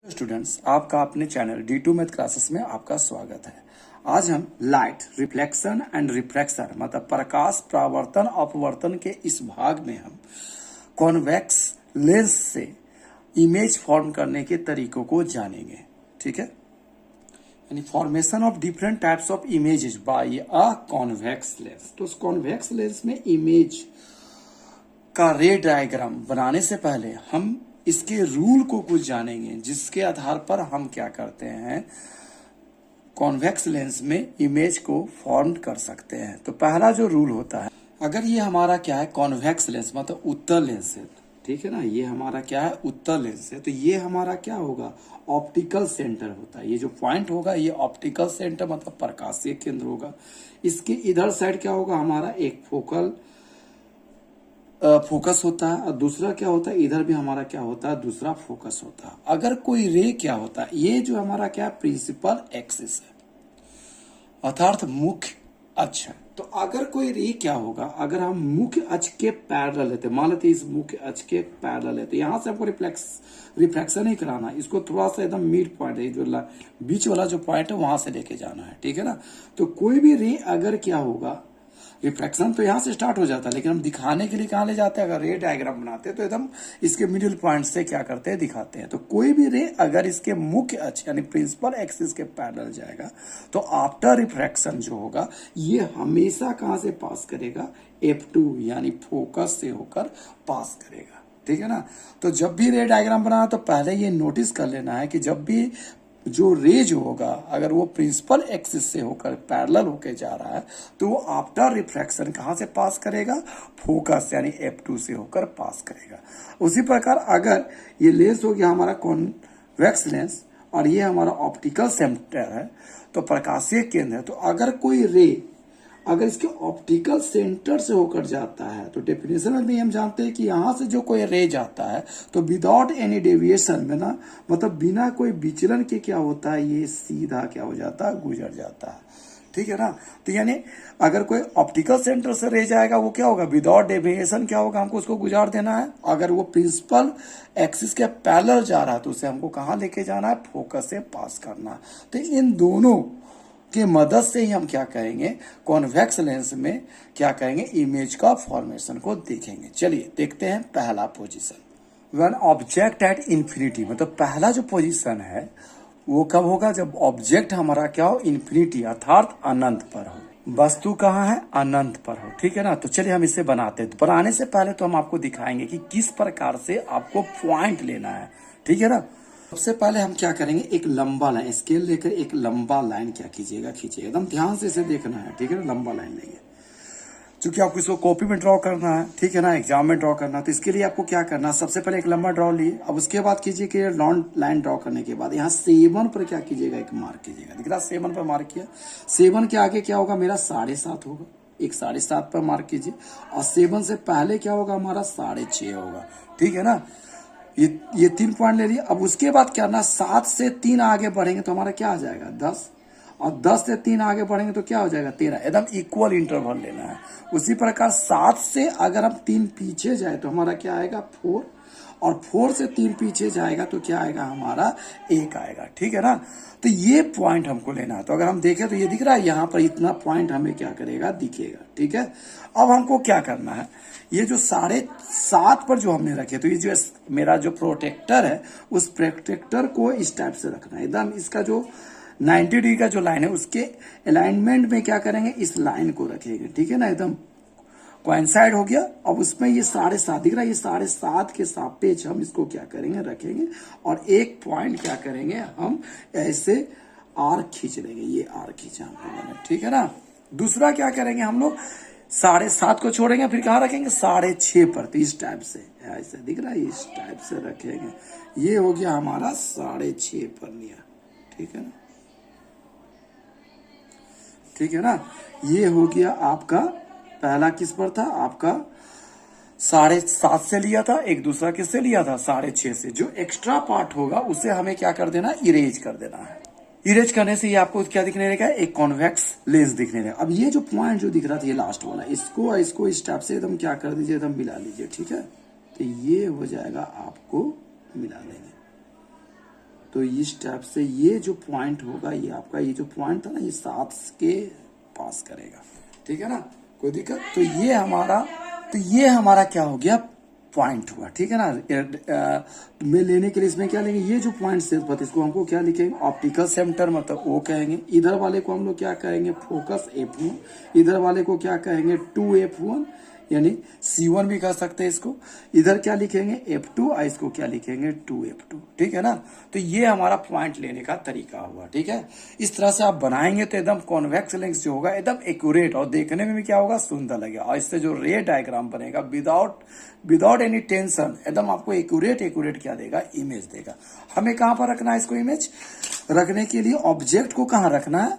Students, आपका अपने channel D2 math classes में आपका स्वागत है। आज हम लाइट रिफ्लेक्शन एंड रिफ्रैक्शन मतलब प्रकाश परावर्तन अपवर्तन के इस भाग में हम कॉन्वेक्स लेंस से इमेज फॉर्म करने के तरीकों को जानेंगे। ठीक है, यानी formation of different types of images bye a convex lens. तो उस कॉन्वेक्स लेंस में इमेज का रे डायग्राम बनाने से पहले हम इसके रूल को कुछ जानेंगे, जिसके आधार पर हम क्या करते हैं, कॉन्वेक्स लेंस में इमेज को फॉर्म कर सकते हैं। तो पहला जो रूल होता है, अगर ये हमारा क्या है कॉन्वेक्स लेंस मतलब उत्तल लेंस है, ठीक है ना, ये हमारा क्या है उत्तल लेंस है, तो ये हमारा क्या होगा ऑप्टिकल सेंटर होता है। ये जो पॉइंट होगा ये ऑप्टिकल सेंटर मतलब प्रकाशीय केंद्र होगा। इसके इधर साइड क्या होगा हमारा एक फोकस होता है और दूसरा क्या होता है इधर भी हमारा क्या होता है दूसरा फोकस होता है। अगर कोई रे क्या होता है, ये जो हमारा क्या प्रिंसिपल एक्सिस है अर्थात मुख्य अक्ष है। तो अगर कोई रे क्या होगा, अगर हम मुख्य अक्ष के पैरेलल लेते, मान लेते इस मुख्य अक्ष के पैरेलल लेते, यहां से हमको रिफ्लेक्शन ही कराना है, इसको थोड़ा सा एकदम मिड पॉइंट है जो बीच वाला जो पॉइंट है वहां से लेके जाना है। ठीक है ना, तो कोई भी रे अगर क्या होगा, रिफ्लेक्शन तो यहां से स्टार्ट हो जाता है, लेकिन हम दिखाने के लिए कहां ले जाते हैं, अगर रे डायग्राम बनाते हैं तो एकदम इसके मिडिल पॉइंट से क्या करते हैं दिखाते हैं। तो कोई भी रे अगर इसके मुख्य अक्ष यानी प्रिंसिपल एक्सिस के पैरेलल जाएगा तो आफ्टर रिफ्रैक्शन जो होगा ये हमेशा कहां से पास करेगा, F2 यानी फोकस से होकर पास करेगा। ठीक है ना, तो जब भी रे डायग्राम बनाना तो पहले ये नोटिस कर लेना है कि जब भी जो रे जो होगा अगर वो प्रिंसिपल एक्सिस से होकर पैरेलल होकर जा रहा है तो वो आफ्टर रिफ्रैक्शन कहां से पास करेगा, फोकस यानी F2 से होकर पास करेगा। उसी प्रकार अगर ये लेंस हो गया हमारा कॉन्वेक्स लेंस और ये हमारा ऑप्टिकल सेंटर है तो प्रकाशीय केंद्र है, तो अगर कोई रे अगर इसके ऑप्टिकल सेंटर से होकर जाता है तो डेफिनेशन में भी हम जानते हैं कि यहां से जो कोई रे जाता है तो विदाउट एनी डेविएशन में ना मतलब बिना कोई विचलन के क्या होता है ये सीधा क्या हो जाता है गुजर जाता है। ठीक है ना, तो यानी अगर कोई ऑप्टिकल सेंटर से रे जाएगा वो क्या होगा विदाउट डेविएशन क्या होगा हमको उसको गुजार देना है। अगर वो प्रिंसिपल एक्सिस के पैरेलल जा रहा है तो उसे हमको कहां लेके जाना है, फोकस से पास करना। तो इन दोनों की मदद से ही हम क्या करेंगे कॉन्वेक्स लेंस में क्या करेंगे इमेज का फॉर्मेशन को देखेंगे। चलिए देखते हैं पहला position, when object at infinity मतलब पहला जो पोजीशन है वो कब होगा जब ऑब्जेक्ट हमारा क्या हो इंफिनिटी अर्थात अनंत पर हो, वस्तु कहाँ है अनंत पर हो। ठीक है ना, तो चलिए हम इसे बनाते हैं। तो बनाने से पहले तो हम आपको दिखाएंगे कि किस प्रकार से आपको पॉइंट लेना है। ठीक है ना, सबसे पहले हम क्या करेंगे एक लंबा लाइन स्केल लेकर एक लंबा लाइन क्या कीजिएगा खींचिएगा, एकदम ध्यान से इसे देखना है। ठीक है ना, लंबा लाइन लेंगे क्योंकि आपको इसको कॉपी में ड्रॉ करना है। ठीक है ना, एग्जाम में ड्रॉ करना है, तो इसके लिए आपको क्या करना है सबसे पहले एक लंबा ड्रॉ लिए, अब उसके बाद कीजिए कि लॉन्ग लाइन ड्रॉ करने के बाद यहाँ 7 पर क्या कीजिएगा एक मार्क कीजिएगा। दिख रहा 7 पर मार्क किया, 7 के आगे क्या होगा मेरा 7.5 होगा, एक 7.5 पर मार्क कीजिए और 7 से पहले क्या होगा हमारा 6.5 होगा। ठीक है ना, ये 3 पॉइंट ले लिए। अब उसके बाद क्या ना 7 से 3 आगे बढ़ेंगे तो हमारा क्या आ जाएगा 10 और 10 से 3 आगे बढ़ेंगे तो क्या हो जाएगा 13, एकदम इक्वल इंटरवल लेना है। उसी प्रकार 7 से अगर हम 3 पीछे जाए तो हमारा क्या आएगा 4 और 4 से 3 पीछे जाएगा तो क्या आएगा हमारा 1 आएगा। ठीक है ना, तो ये पॉइंट हमको लेना है। तो अगर हम देखें तो ये दिख रहा है यहाँ पर इतना पॉइंट हमें क्या करेगा दिखेगा। ठीक है, अब हमको क्या करना है, ये जो 7.5 पर जो हमने रखे तो ये जो मेरा जो प्रोटेक्टर है उस प्रोटेक्टर को इस टाइप से रखना है, एकदम इसका जो 90 डिग्री का जो लाइन है उसके अलाइनमेंट में क्या करेंगे इस लाइन को रखेंगे। ठीक है ना, एकदम कोइंसाइड हो गया। अब उसमें ये 7.5 दिख रहा है, ये 7.5 के सापेक्ष हम इसको क्या करेंगे रखेंगे और एक पॉइंट क्या करेंगे हम ऐसे आर्क खींच लेंगे, ये आर्क खींचा हम लोगों ने। ठीक है ना, दूसरा क्या करेंगे हम लोग 7.5 को छोड़ेंगे फिर कहाँ रखेंगे 6.5 पर, तो इस टाइप से ऐसे दिख रहा है इस टाइप से रखेंगे, ये हो गया हमारा 6.5 पर लिया। ठीक है ना, ठीक है ना, ये हो गया आपका पहला किस पर था आपका 7.5 से लिया था, एक दूसरा किससे लिया था 6.5 से। जो एक्स्ट्रा पार्ट होगा उसे हमें क्या कर देना इरेज कर देना है। इरेज करने से ये आपको क्या दिखने लगेगा एक कॉन्वेक्स लेंस दिखने लगेगा। अब ये जो पॉइंट जो दिख रहा था ये लास्ट वाला इसको इस टाइप से एकदम क्या कर दीजिए एकदम मिला लीजिए। ठीक है, तो ये हो जाएगा आपको मिला लेंगे। तो इस टाइप से ये जो पॉइंट होगा, ये आपका ये जो पॉइंट था ना, ये 7 के पास करेगा, ठीक है ना, कोई दिक्कत। तो ये हमारा क्या हो गया, पॉइंट हुआ, ठीक है ना। में लेने के लिए इसमें क्या लेंगे, ये जो पॉइंट से पता, इसको हमको क्या लिखेंगे, ऑप्टिकल सेंटर मतलब वो कहेंगे। इधर वाले को हम लोग क्या कहेंगे, फोकस F1। इधर वाले को क्या कहेंगे, 2F1 यानी C1 भी कह सकते हैं इसको। इधर क्या लिखेंगे, F2 और इसको क्या लिखेंगे, 2F2, ठीक है ना। तो ये हमारा पॉइंट लेने का तरीका हुआ, ठीक है। इस तरह से आप बनाएंगे तो एकदम कॉन्वेक्स लेंस जो होगा एकदम एक्यूरेट और देखने में भी क्या होगा, सुंदर लगेगा। और इससे जो रे डायग्राम बनेगा विदाउट एनी टेंशन, एकदम आपको एक्यूरेट क्या देगा, इमेज देगा। हमें कहां पर रखना है इसको, इमेज रखने के लिए ऑब्जेक्ट को कहां रखना है,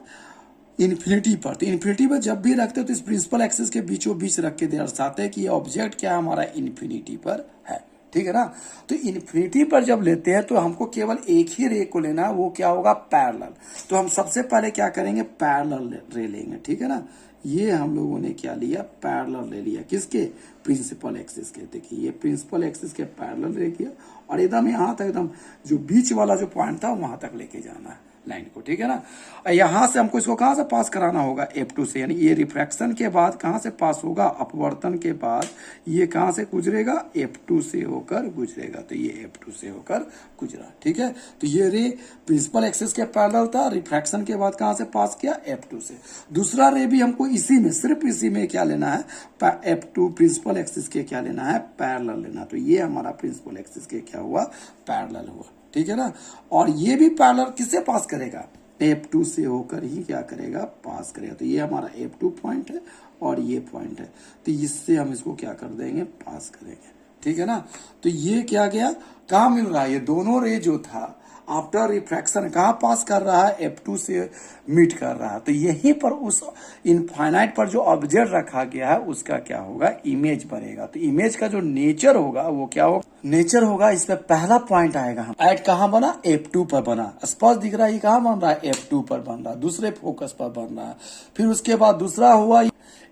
इन्फिनिटी पर। तो इन्फिनिटी पर जब भी रखते हो तो इस प्रिंसिपल एक्सिस के बीचों बीच रख के दर्शाते हैं कि ये ऑब्जेक्ट क्या हमारा इन्फिनिटी पर है, ठीक है ना। तो इन्फिनिटी पर जब लेते हैं तो हमको केवल एक ही रे को लेना है, वो क्या होगा, पैरेलल। तो हम सबसे पहले क्या करेंगे, पैरेलल रे लेंगे, ठीक है ना। ये हम लोगों ने क्या लिया, पैरेलल ले लिया, किसके, प्रिंसिपल एक्सिस के। देखिए ये प्रिंसिपल एक्सिस के पैरेलल ले किया और एकदम यहां तक, एकदम जो बीच वाला जो पॉइंट था वहां तक लेके जाना है लाइन को, ठीक है ना। यहां से हमको इसको कहां से पास कराना होगा, F2 से, यानी ये रिफ्रैक्शन के बाद कहां से पास होगा, अपवर्तन के बाद ये कहां से गुजरेगा, F2 से होकर गुजरेगा। तो ये F2 से होकर गुजरा, ठीक है। तो ये रे प्रिंसिपल एक्सिस के पैरेलल था, रिफ्रैक्शन के बाद कहां से पास किया, F2 से। दूसरा रे भी हमको इसी में, सिर्फ इसी में क्या लेना है, F2 प्रिंसिपल एक्सिस के क्या लेना है, पैरेलल लेना। तो ये हमारा प्रिंसिपल एक्सिस के क्या हुआ, पैरेलल हुआ, ठीक है ना। और ये भी पैरेलल किससे पास करेगा, F2 से होकर ही क्या करेगा, पास करेगा। तो ये हमारा F2 पॉइंट है और ये पॉइंट है, तो इससे हम इसको क्या कर देंगे, पास करेंगे, ठीक है ना। तो ये क्या गया, कहां मिल रहा है, ये दोनों रे जो था आफ्टर रिफ्रैक्शन कहां पास कर रहा है, F2 से मीट कर रहा है। तो यहीं पर उस इनफाइनाइट पर जो ऑब्जेक्ट रखा गया है उसका क्या होगा, इमेज बनेगा। तो इमेज का जो नेचर होगा वो क्या होगा, नेचर होगा, इसमें पहला पॉइंट आएगा, एट कहां बना, F2 पर बना, स्पष्ट दिख रहा है, ये कहां बन रहा है, F2 पर बन रहा है, दूसरे फोकस पर बन रहा है। फिर उसके बाद दूसरा हुआ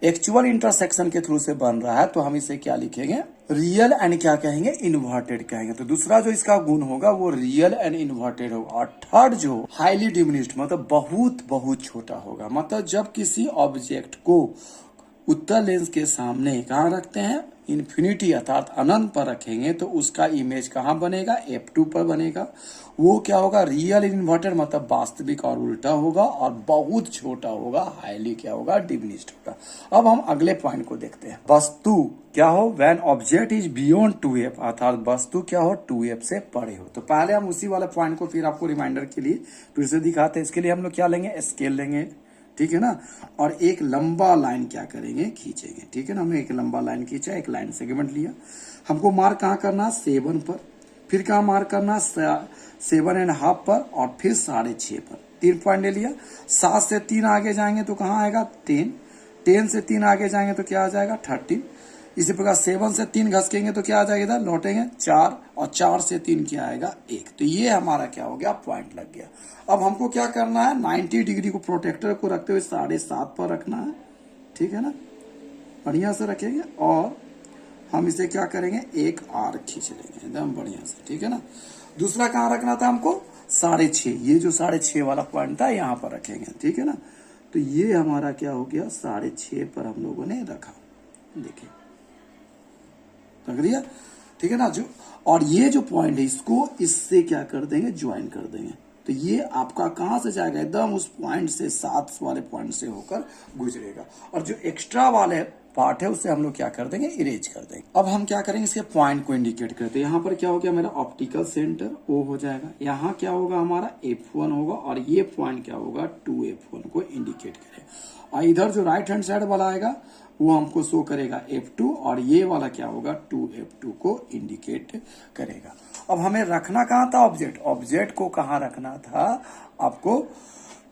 एक्चुअल इंटरसेक्शन के थ्रू से बन रहा है, तो हम इसे क्या लिखेंगे, रियल एंड क्या कहेंगे, इन्वर्टेड कहेंगे। तो दूसरा जो इसका गुण होगा वो रियल एंड इन्वर्टेड होगा। और थर्ड जो हाईली डिमिनिश्ड मतलब बहुत बहुत छोटा होगा। मतलब जब किसी ऑब्जेक्ट को उत्तर लेंस के सामने कहाँ रखते हैं, इन्फिनिटी अर्थात अनंत पर रखेंगे, तो उसका इमेज कहाँ बनेगा, F2 पर बनेगा। वो क्या होगा, रियल इन्वर्टेड मतलब वास्तविक और उल्टा होगा, और बहुत छोटा होगा, हाईली क्या होगा, डिमिनिश्ड होगा। अब हम अगले पॉइंट को देखते हैं, वस्तु क्या हो, when object is beyond 2F अर्थात वस्तु क्या हो, 2F से परे हो। तो पहले हम उसी वाले पॉइंट को फिर आपको रिमाइंडर के लिए फिर से दिखाते हैं। इसके लिए हम लोग क्या लेंगे, स्केल लेंगे, ठीक है ना, और एक लंबा लाइन क्या करेंगे, खींचेंगे, ठीक है ना। हमने एक लंबा लाइन खींचा, एक लाइन सेगमेंट लिया। हमको मार्क कहाँ करना, 7 पर, फिर कहाँ मार्क करना, 7.5 पर, और फिर 6.5 पर। 3 पॉइंट ले लिया। 7 से 3 आगे जाएंगे तो कहाँ आएगा, 10। 10 से 3 आगे जाएंगे तो क्या आ जाएगा, 13। इसी प्रकार 7 से 3 घसकेंगे तो क्या आ जाएगा, इधर लौटेंगे 4, और 4 से 3 क्या आएगा, 1। तो ये हमारा क्या हो गया, पॉइंट लग गया। अब हमको क्या करना है, 90 डिग्री को प्रोटेक्टर को रखते हुए 7.5 पर रखना है, ठीक है ना, बढ़िया से रखेंगे। और हम इसे क्या करेंगे, एक आर खींच लेंगे एकदम बढ़िया से, ठीक है ना। दूसरा कहाँ रखना था हमको, 6.5, ये जो 6.5 वाला पॉइंट था यहाँ पर रखेंगे, ठीक है ना। तो ये हमारा क्या हो गया, 6.5 पर हम लोगों ने रखा, देखिए रख दिया, ठीक है ना। जो और ये जो पॉइंट है इसको इससे क्या कर देंगे, ज्वाइन कर देंगे। तो ये आपका कहां से जाएगा, एकदम उस पॉइंट से, 7 वाले पॉइंट से होकर गुजरेगा। और जो एक्स्ट्रा वाले पार्ट है उसे हम लोग क्या कर देंगे, इरेज कर देंगे। अब हम क्या करेंगे, इसके पॉइंट को इंडिकेट करते हैं। यहाँ पर क्या हो गया, मेरा ऑप्टिकल सेंटर O हो जाएगा। यहाँ क्या होगा, हमारा F1 होगा, और ये पॉइंट क्या होगा, 2F1 को इंडिकेट करेगा। और इधर जो राइट हैंड साइड वाला आएगा वो हमको शो करेगा F2, और ये वाला क्या होगा, 2F2 को इंडिकेट करेगा। अब हमें रखना कहाँ था, ऑब्जेक्ट को कहाँ रखना था आपको,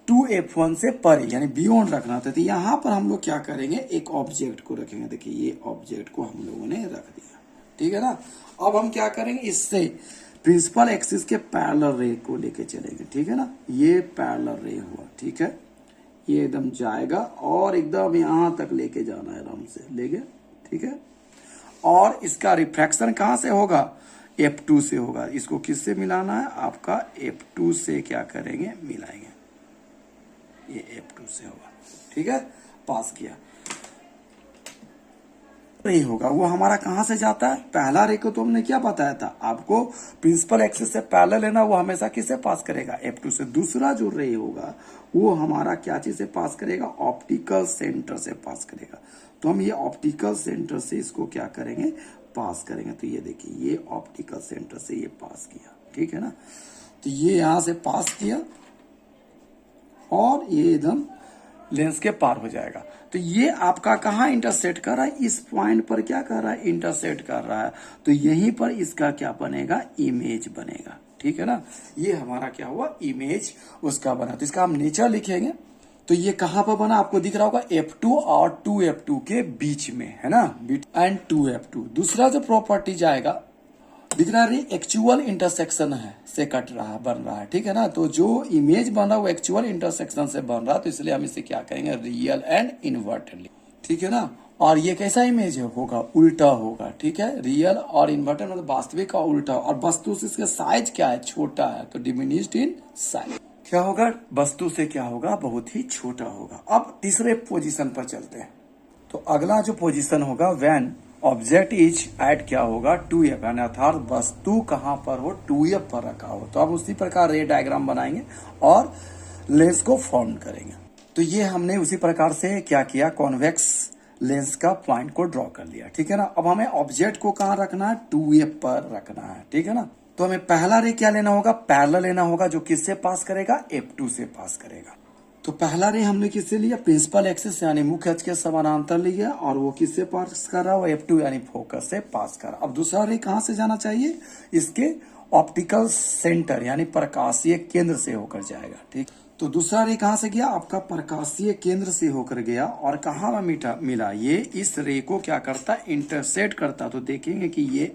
2F1 से परे यानी बियॉन्ड रखना था। तो यहाँ पर हम लोग क्या करेंगे, एक ऑब्जेक्ट को रखेंगे। देखिए ये ऑब्जेक्ट को हम लोगों ने रख दिया, ठीक है ना। अब हम क्या करेंगे, इससे प्रिंसिपल एक्सिस के पैरेलल रे को लेके चलेंगे, ठीक है ना। ये पैरेलल रे हुआ, ठीक है, ये एकदम जाएगा और एकदम यहां तक लेके जाना है, आराम से ले गए, ठीक है। और इसका रिफ्रैक्शन कहां से होगा, F2 से होगा। इसको किससे मिलाना है? आपका F2 से क्या करेंगे? मिलाएंगे। ये F2 से होगा। ठीक है, पास किया। नहीं होगा वो हमारा कहां से जाता है? पहला रे को तो हमने क्या बताया था आपको, प्रिंसिपल एक्सिस से पैरेलल लेना, वो हमेशा किससे पास करेगा? F2 से। दूसरा जो रे होगा वो हमारा क्या चीज से पास करेगा? ऑप्टिकल सेंटर से पास करेगा। तो हम ये ऑप्टिकल सेंटर से इसको क्या करेंगे? पास करेंगे। तो ये देखिए, ये ऑप्टिकल सेंटर से ये पास किया। ठीक है ना, तो ये यहां से पास किया और ये एकदम लेंस के पार हो जाएगा। तो ये आपका कहाँ इंटरसेक्ट कर रहा है? इस पॉइंट पर क्या कर रहा है? इंटरसेक्ट कर रहा है। तो यहीं पर इसका क्या बनेगा? इमेज बनेगा। ठीक है ना, ये हमारा क्या हुआ? इमेज उसका बना। तो इसका हम नेचर लिखेंगे। तो ये कहां पर बना? आपको दिख रहा होगा F2 और 2F2 के बीच में, है ना, एंड 2F2। दूसरा जो प्रॉपर्टी जाएगा, दिख रहा है एक्चुअल इंटरसेक्शन है से कट रहा है, बन रहा है। ठीक है ना, तो जो इमेज बन रहा है वो एक्चुअल इंटरसेक्शन से बन रहा है, तो इसलिए हम इसे क्या कहेंगे? Real and inverted. ठीक है ना, और ये कैसा इमेज है? होगा उल्टा होगा। ठीक है, रियल और इन्वर्टेड मतलब वास्तविक का उल्टा। और वस्तु से इसका साइज क्या है? छोटा है, तो डिमिनिश्ड इन साइज। क्या होगा? वस्तु से क्या होगा? बहुत ही छोटा होगा। अब तीसरे पोजीशन पर चलते हैं। तो अगला जो पोजीशन होगा, व्हेन ऑब्जेक्ट इज एट क्या होगा? 2F, यानी अर्थात वस्तु कहां पर हो? 2F पर रखा हो। तो अब उसी प्रकार रे डायग्राम बनाएंगे और लेंस को फॉर्म करेंगे। तो ये हमने उसी प्रकार से क्या किया? कॉन्वेक्स लेंस का पॉइंट को ड्रॉ कर लिया। ठीक है ना, अब हमें ऑब्जेक्ट को कहां रखना है? 2F पर रखना है। ठीक है ना, तो हमें पहला रे क्या लेना होगा? पैरेलल लेना होगा, जो किससे पास करेगा? F2 से पास करेगा। तो पहला रे हमने किससे लिया? प्रिंसिपल एक्सिस यानी मुख्य अक्ष के समानांतर लिया, और वो किससे पास कर रहा है? वो F2 यानी फोकस से पास कर रहा। अब दूसरा रे कहां से जाना चाहिए? इसके ऑप्टिकल सेंटर यानी प्रकाशीय केंद्र से होकर जाएगा। ठीक, तो दूसरा रे कहां से गया? आपका प्रकाशीय केंद्र से होकर गया, और कहां मिला? ये इस रे को क्या करता? इंटरसेक्ट करता। तो देखेंगे कि ये,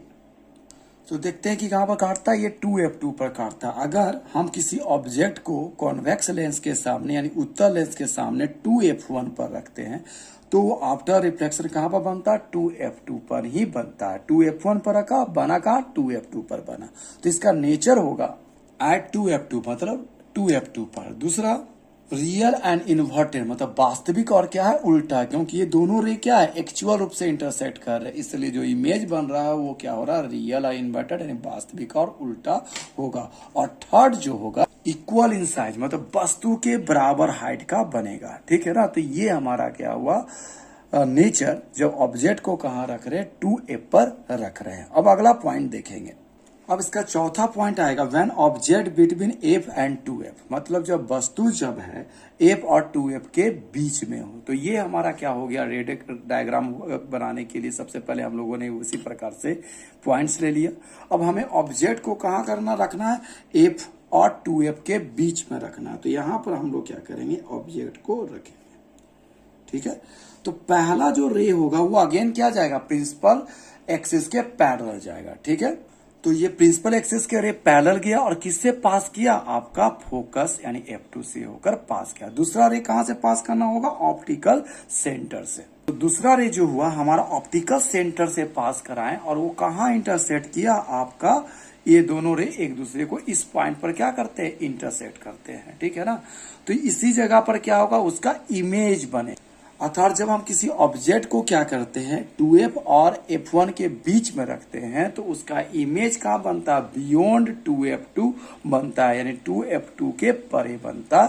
तो देखते हैं कि कहां पर काटता है? ये 2F2 पर काटता है। अगर हम किसी ऑब्जेक्ट को कॉन्वेक्स लेंस के सामने यानी उत्तल लेंस के सामने 2F1 पर रखते हैं, तो आफ्टर रिफ्लेक्शन कहां पर बनता है? 2F2 पर ही बनता है। 2F1 पर रखा, बना कहा? 2F2 पर बना। तो इसका नेचर होगा एट 2F2 मतलब 2F2 पर। दूसरा, रियल एंड इन्वर्टेड मतलब वास्तविक और क्या है? उल्टा, क्योंकि ये दोनों रे क्या है? एक्चुअल रूप से इंटरसेक्ट कर रहे हैं, इसलिए जो इमेज बन रहा है वो क्या हो रहा है? रियल और इन्वर्टेड यानी वास्तविक और उल्टा होगा। और थर्ड जो होगा, इक्वल इन साइज मतलब वस्तु के बराबर हाइट का बनेगा। ठीक है ना, तो ये हमारा क्या हुआ? नेचर जब ऑब्जेक्ट को कहां रख रहे हैं? 2F पर रख रहे हैं। अब अगला पॉइंट देखेंगे। अब इसका चौथा पॉइंट आएगा, when object between F and 2F मतलब जब वस्तु जब है F और 2F के बीच में हो। तो ये हमारा क्या हो गया? रे डायग्राम बनाने के लिए सबसे पहले हम लोगों ने उसी प्रकार से पॉइंट्स ले लिया। अब हमें ऑब्जेक्ट को कहां रखना है? F और 2F के बीच में रखना है। तो यहां पर हम लोग क्या करेंगे? ऑब्जेक्ट को रखेंगे। ठीक है, तो पहला जो रे होगा वो अगेन क्या जाएगा? प्रिंसिपल एक्सिस के पैरेलल जाएगा। ठीक है, तो ये प्रिंसिपल एक्सिस के रे पैरेलल गया और किससे पास किया? आपका फोकस यानी F2 से होकर पास किया। दूसरा रे कहां से पास करना होगा? ऑप्टिकल सेंटर से। तो दूसरा रे जो हुआ हमारा ऑप्टिकल सेंटर से पास कराएं, और वो कहां इंटरसेक्ट किया? आपका ये दोनों रे एक दूसरे को इस पॉइंट पर क्या करते हैं? इंटरसेक्ट करते हैं। ठीक है ना, तो इसी जगह पर क्या होगा? उसका इमेज बने। अर्थात जब हम किसी ऑब्जेक्ट को क्या करते हैं? 2F और F1 के बीच में रखते हैं, तो उसका इमेज कहां बनता है? बियॉन्ड 2F2 बनता है, यानी 2F2 के परे बनता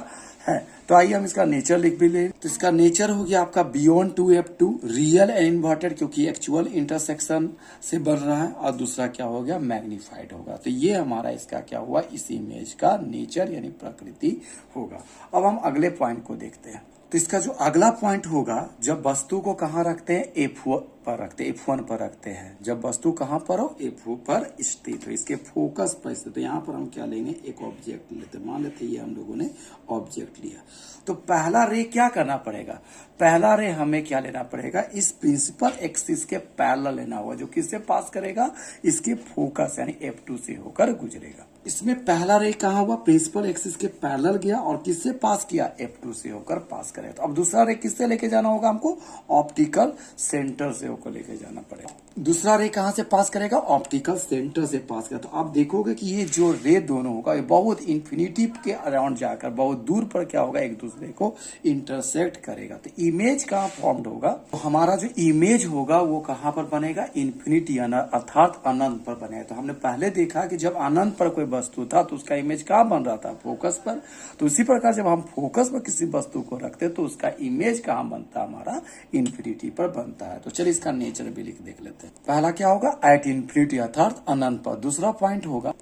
है। तो आइए हम इसका नेचर लिख भी ले। तो इसका नेचर हो गया आपका beyond 2F2, real and inverted क्योंकि एक्चुअल इंटरसेक्शन से बन रहा है, और दूसरा क्या हो गया? मैग्नीफाइड होगा। तो ये हमारा इसका क्या हुआ? इस इमेज का नेचर यानी प्रकृति होगा। अब हम अगले पॉइंट को देखते हैं। तो इसका जो अगला पॉइंट होगा, जब वस्तु को कहां रखते हैं? F1 पर रखते हैं, F1 पर रखते हैं। जब वस्तु कहां पर हो? F पर स्थित हो, इसके फोकस पर स्थित। तो यहां पर हम क्या लेंगे? एक ऑब्जेक्ट लेते, मान लेते ये हम लोगों ने ऑब्जेक्ट लिया। तो पहला रे क्या करना पड़ेगा? पहला रे हमें क्या लेना पड़ेगा? इस प्रिंसिपल एक्सिस के पैरेलल लेना होगा, जो किससे पास करेगा? इसके फोकस यानी F2 से होकर गुजरेगा। इसमें पहला रे कहां हुआ? प्रिंसिपल एक्सिस के पैरेलल गया और किससे पास किया? F2 से होकर पास करेगा। तो अब दूसरा रे किससे लेके जाना होगा हमको? ऑप्टिकल सेंटर से लोग को लेके जाना पड़ेगा। दूसरा रे कहां से पास करेगा? ऑप्टिकल सेंटर से पास करेगा। तो आप देखोगे कि ये जो रे दोनों होगा ये बहुत इन्फिनिटी के अराउंड जाकर बहुत दूर पर क्या होगा, एक दूसरे को इंटरसेक्ट करेगा। तो इमेज कहाँ फॉर्म्ड होगा? तो हमारा जो इमेज होगा वो कहाँ पर बनेगा? इन्फिनिटी अर्थात अनंत पर बनेगा। तो हमने पहले देखा कि जब अनंत पर कोई वस्तु था तो उसका इमेज कहाँ बन रहा था? फोकस पर। तो इसी प्रकार जब हम फोकस पर किसी वस्तु को रखते तो उसका इमेज कहाँ बनता? हमारा इन्फिनिटी पर बनता है। तो चलिए इसका नेचर भी देख लेते हैं। पहला क्या होगा? एट इन्फिनिटी अर्थात अनंत पर। दूसरा पॉइंट होगा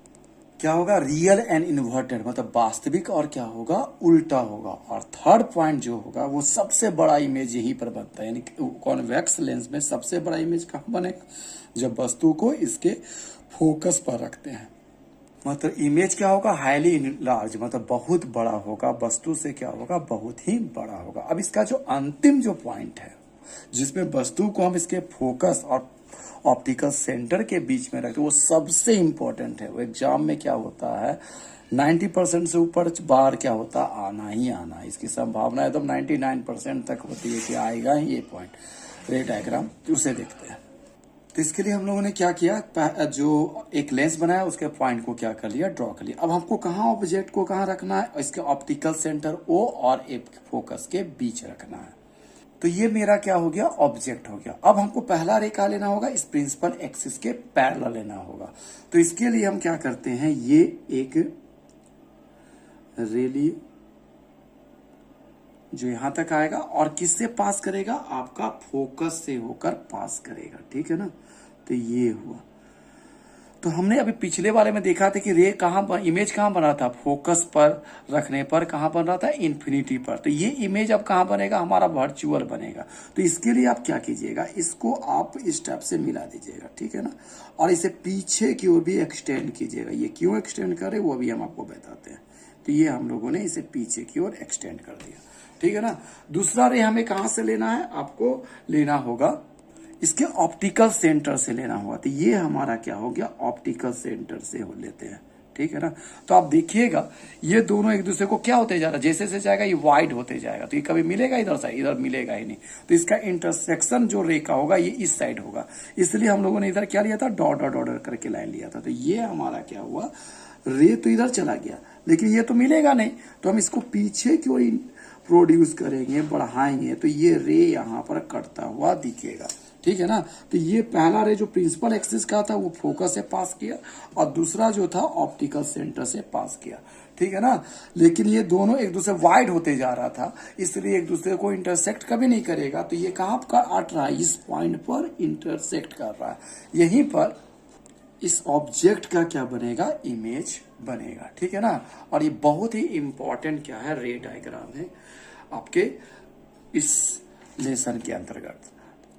क्या होगा? रियल एंड इन्वर्टेड, मतलब वास्तविक और क्या होगा? उल्टा होगा। और थर्ड पॉइंट जो होगा वो सबसे बड़ा इमेज यहीं पर बनता है, यानी कॉन्वेक्स लेंस में सबसे बड़ा इमेज कहाँ बनेगा? जब वस्तु को इसके फोकस पर रखते हैं। मतलब इमेज क्या होगा? हाईली लार्ज, मतलब बहुत बड़ा होगा, वस्तु से क्या होगा? बहुत ही बड़ा होगा। अब इसका जो अंतिम जो पॉइंट है जिसमें वस्तु को हम इसके फोकस और ऑप्टिकल सेंटर के बीच में रखते हैं वो सबसे इंपॉर्टेंट है। वो एग्जाम में क्या होता है 90% से ऊपर बार क्या होता? आना ही आना। इसकी संभावना एकदम 99% तक होती है कि आएगा ही ये पॉइंट। रे डायग्राम उसे देखते हैं। तो इसके लिए हम लोगों ने क्या किया? जो एक लेंस बनाया उसके पॉइंट को क्या कर लिया? ड्रॉ कर लिया। अब हमको कहाँ ऑब्जेक्ट को कहाँ रखना है? इसके ऑप्टिकल सेंटर O और एक फोकस के बीच रखना है। तो ये मेरा क्या हो गया? ऑब्जेक्ट हो गया। अब हमको पहला रे क्या लेना होगा? इस प्रिंसिपल एक्सिस के पैरेलल लेना होगा। तो इसके लिए हम क्या करते हैं? ये एक रे लिए जो यहां तक आएगा और किससे पास करेगा? आपका फोकस से होकर पास करेगा। ठीक है ना? तो ये हुआ। तो हमने अभी पिछले वाले में देखा था कि रे कहाँ इमेज कहाँ बना था? फोकस पर रखने पर कहाँ बन रहा था? इन्फिनिटी पर। तो ये इमेज अब कहाँ बनेगा? हमारा वर्चुअल बनेगा। तो इसके लिए आप क्या कीजिएगा? इसको आप इस स्टेप से मिला दीजिएगा। ठीक है ना? और इसे पीछे की ओर भी एक्सटेंड कीजिएगा। ये क्यों एक्सटेंड करे वो भी हम आपको बताते हैं। तो ये हम लोगों ने इसे पीछे की ओर एक्सटेंड कर दिया। ठीक है ना? दूसरा रे हमें कहां से लेना है? आपको लेना होगा इसके ऑप्टिकल सेंटर से लेना होगा। तो ये हमारा क्या हो गया? ऑप्टिकल सेंटर से हो लेते हैं। ठीक है ना? तो आप देखिएगा ये दोनों एक दूसरे को क्या होते जा रहा है? जैसे जैसे जाएगा ये वाइड होते जाएगा। तो ये कभी मिलेगा इधर से? इधर मिलेगा ही नहीं। तो इसका इंटरसेक्शन जो रे का होगा ये इस साइड होगा। इसलिए हम लोगों ने इधर क्या लिया था? डॉट डॉट डॉट करके लाइन लिया था। तो ये हमारा क्या हुआ? रे तो इधर चला गया लेकिन ये तो मिलेगा नहीं। तो हम इसको पीछे की ओर प्रोड्यूस करेंगे, बढ़ाएंगे, तो ये रे यहां पर कटता हुआ दिखेगा। ठीक है ना? तो ये पहला रे जो प्रिंसिपल एक्सिस का था वो फोकस से पास किया और दूसरा जो था ऑप्टिकल सेंटर से पास किया। ठीक है ना? लेकिन ये दोनों एक दूसरे वाइड होते जा रहा था इसलिए एक दूसरे को इंटरसेक्ट कभी नहीं करेगा। तो ये कहां पर अट रहा है? इस पॉइंट पर इंटरसेक्ट कर रहा है। यहीं पर इस ऑब्जेक्ट का क्या बनेगा? इमेज बनेगा। ठीक है ना? और ये बहुत ही इंपॉर्टेंट क्या है? रे डायग्राम है आपके इस लेसन के अंतर्गत।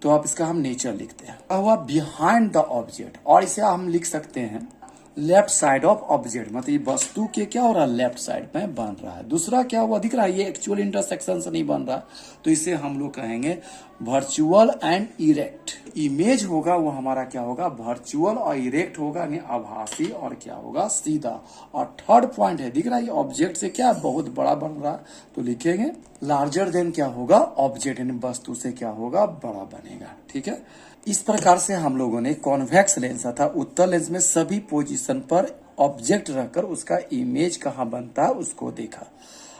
तो आप इसका हम नेचर लिखते हैं। अब हुआ बिहाइंड द ऑब्जेक्ट, और इसे हम लिख सकते हैं लेफ्ट साइड ऑफ ऑब्जेक्ट, मतलब ये वस्तु के क्या हो रहा है? लेफ्ट साइड में बन रहा है। दूसरा क्या हुआ? दिख रहा है ये एक्चुअल इंटरसेक्शन से नहीं बन रहा, तो इसे हम लोग कहेंगे वर्चुअल एंड इरेक्ट। इमेज होगा वो हमारा क्या होगा? वर्चुअल, और इरेक्ट होगा यानी आभासी, और क्या होगा? सीधा। और थर्ड पॉइंट है, दिख रहा है ये ऑब्जेक्ट से क्या बहुत बड़ा बन रहा है, तो लिखेंगे लार्जर देन क्या होगा? ऑब्जेक्ट, यानी वस्तु से क्या होगा? बड़ा बनेगा। ठीक है? इस प्रकार से हम लोगों ने कॉन्वेक्स लेंस तथा उत्तल लेंस में सभी पोजीशन पर ऑब्जेक्ट रखकर उसका इमेज कहाँ बनता है उसको देखा।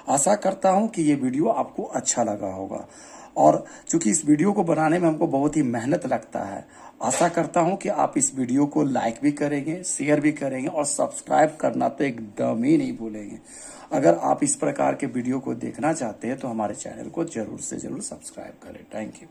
आशा करता हूं कि ये वीडियो आपको अच्छा लगा होगा, और चूंकि इस वीडियो को बनाने में हमको बहुत ही मेहनत लगता है, आशा करता हूं कि आप इस वीडियो को लाइक भी करेंगे, शेयर भी करेंगे, और सब्सक्राइब करना तो एकदम ही नहीं भूलेंगे। अगर आप इस प्रकार के वीडियो को देखना चाहते हैं तो हमारे चैनल को जरूर से जरूर सब्सक्राइब करें। Thank you.